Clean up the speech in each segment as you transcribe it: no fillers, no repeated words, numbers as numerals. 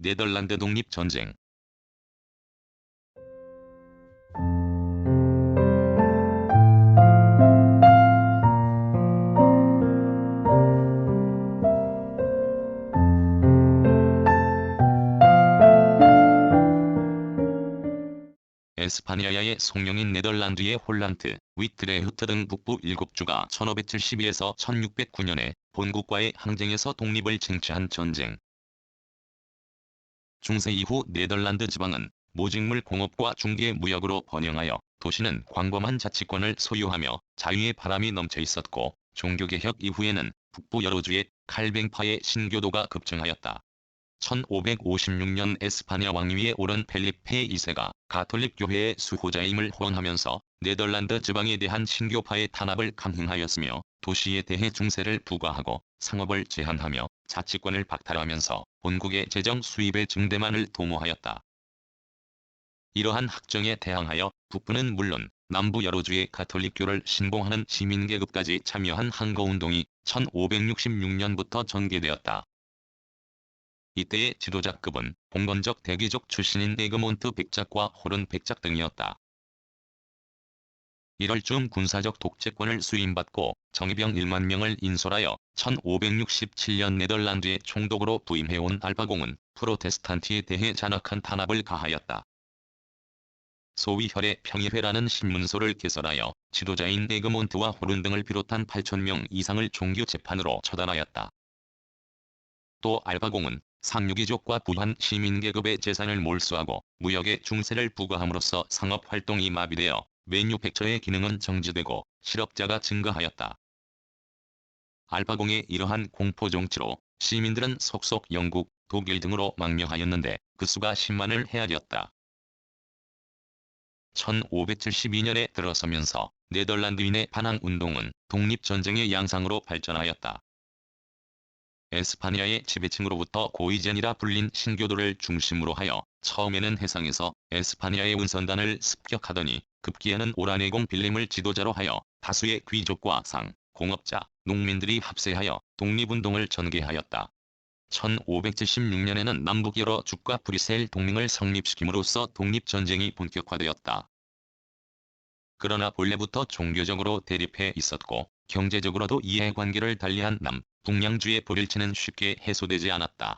네덜란드 독립전쟁. 에스파냐의 송영인 네덜란드의 홀란트, 위트레흐트 등 북부 7주가 1572에서 1609년에 본국과의 항쟁에서 독립을 쟁취한 전쟁. 중세 이후 네덜란드 지방은 모직물 공업과 중개 무역으로 번영하여 도시는 광범한 자치권을 소유하며 자유의 바람이 넘쳐 있었고, 종교개혁 이후에는 북부 여러 주에 칼뱅파의 신교도가 급증하였다. 1556년 에스파냐 왕위에 오른 펠리페 2세가 가톨릭 교회의 수호자임을 호언하면서 네덜란드 지방에 대한 신교파의 탄압을 강행하였으며, 도시에 대해 중세를 부과하고 상업을 제한하며 자치권을 박탈하면서 본국의 재정 수입의 증대만을 도모하였다. 이러한 학정에 대항하여 북부는 물론 남부 여러 주의 가톨릭교를 신봉하는 시민계급까지 참여한 항거운동이 1566년부터 전개되었다. 이때의 지도자급은 봉건적 대귀족 출신인 에그몬트 백작과 호른 백작 등이었다. 1월쯤 군사적 독재권을 수임받고 정예병 1만 명을 인솔하여 1567년 네덜란드의 총독으로 부임해온 알바공은 프로테스탄트에 대해 잔악한 탄압을 가하였다. 소위 혈의 평의회라는 신문소를 개설하여 지도자인 에그몬트와 호른 등을 비롯한 8,000명 이상을 종교 재판으로 처단하였다. 또 알바공은 상류귀족과 부한 시민계급의 재산을 몰수하고 무역에 중세를 부과함으로써 상업활동이 마비되어 매뉴팩처의 기능은 정지되고 실업자가 증가하였다. 알바공의 이러한 공포정치로 시민들은 속속 영국, 독일 등으로 망명하였는데 그 수가 10만을 헤아렸다. 1572년에 들어서면서 네덜란드인의 반항운동은 독립전쟁의 양상으로 발전하였다. 에스파냐의 지배층으로부터 고이젠이라 불린 신교도를 중심으로 하여 처음에는 해상에서 에스파냐의 운선단을 습격하더니 급기야는 오라네공 빌림을 지도자로 하여 다수의 귀족과 상, 공업자, 농민들이 합세하여 독립운동을 전개하였다. 1576년에는 남북 여러 주과 브뤼셀 동맹을 성립시킴으로써 독립전쟁이 본격화되었다. 그러나 본래부터 종교적으로 대립해 있었고 경제적으로도 이해관계를 달리한 남, 북량주의 불일치는 쉽게 해소되지 않았다.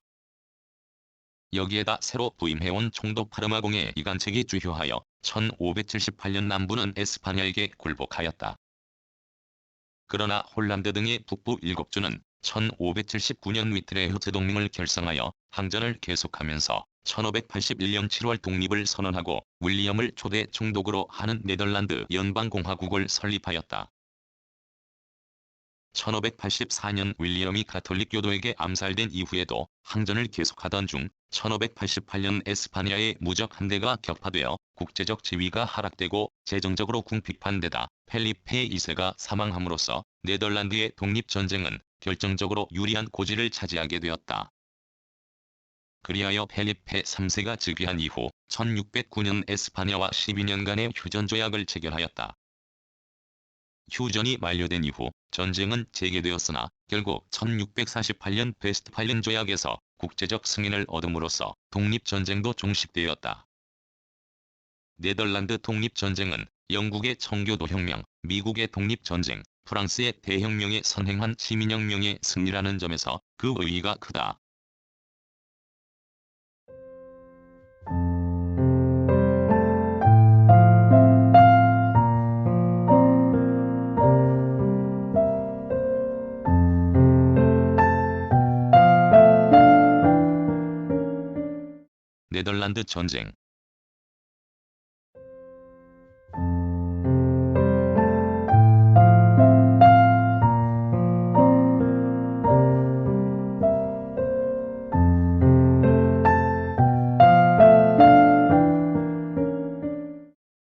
여기에다 새로 부임해온 총독 파르마공의 이간책이 주효하여 1578년 남부는 에스파냐에게 굴복하였다. 그러나 홀란드 등의 북부 7주는 1579년 위트레흐트 동맹을 결성하여 항전을 계속하면서 1581년 7월 독립을 선언하고 윌리엄을 초대 총독으로 하는 네덜란드 연방공화국을 설립하였다. 1584년 윌리엄이 가톨릭 교도에게 암살된 이후에도 항전을 계속하던 중 1588년 에스파냐의 무적 함대가 격파되어 국제적 지위가 하락되고 재정적으로 궁핍한데다 펠리페 2세가 사망함으로써 네덜란드의 독립전쟁은 결정적으로 유리한 고지를 차지하게 되었다. 그리하여 펠리페 3세가 즉위한 이후 1609년 에스파냐와 12년간의 휴전조약을 체결하였다. 휴전이 만료된 이후 전쟁은 재개되었으나 결국 1648년 베스트팔렌 조약에서 국제적 승인을 얻음으로써 독립전쟁도 종식되었다. 네덜란드 독립전쟁은 영국의 청교도혁명, 미국의 독립전쟁, 프랑스의 대혁명에 선행한 시민혁명의 승리라는 점에서 그 의의가 크다. 네덜란드 전쟁.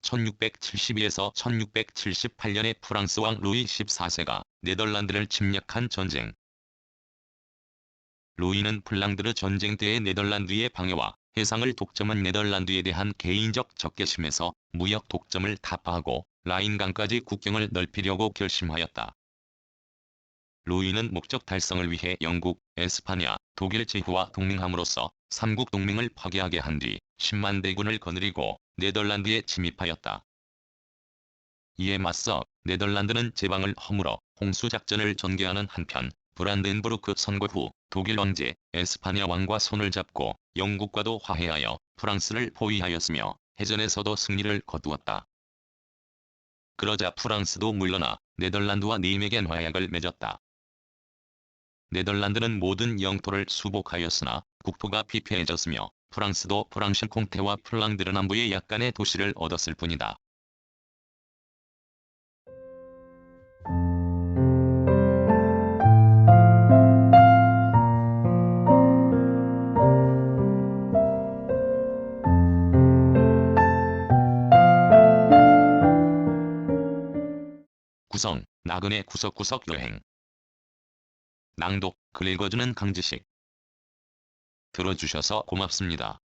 1672에서 1678년에 프랑스 왕 루이 14세가 네덜란드를 침략한 전쟁. 루이는 플랑드르 전쟁 때의 네덜란드의 방해와 해상을 독점한 네덜란드에 대한 개인적 적개심에서 무역 독점을 타파하고 라인강까지 국경을 넓히려고 결심하였다. 루이는 목적 달성을 위해 영국, 에스파냐, 독일 제후와 동맹함으로써 삼국 동맹을 파괴하게 한 뒤 10만 대군을 거느리고 네덜란드에 침입하였다. 이에 맞서 네덜란드는 제방을 허물어 홍수작전을 전개하는 한편 브란덴부르크 선거 후 독일 황제 에스파냐 왕과 손을 잡고 영국과도 화해하여 프랑스를 포위하였으며 해전에서도 승리를 거두었다. 그러자 프랑스도 물러나 네덜란드와 니임에겐 화약을 맺었다. 네덜란드는 모든 영토를 수복하였으나 국토가 피폐해졌으며 프랑스도 프랑싱콩테와 플랑드르 남부의 약간의 도시를 얻었을 뿐이다. 구성, 나그네 구석구석 여행. 낭독, 글 읽어주는 강지식. 들어주셔서 고맙습니다.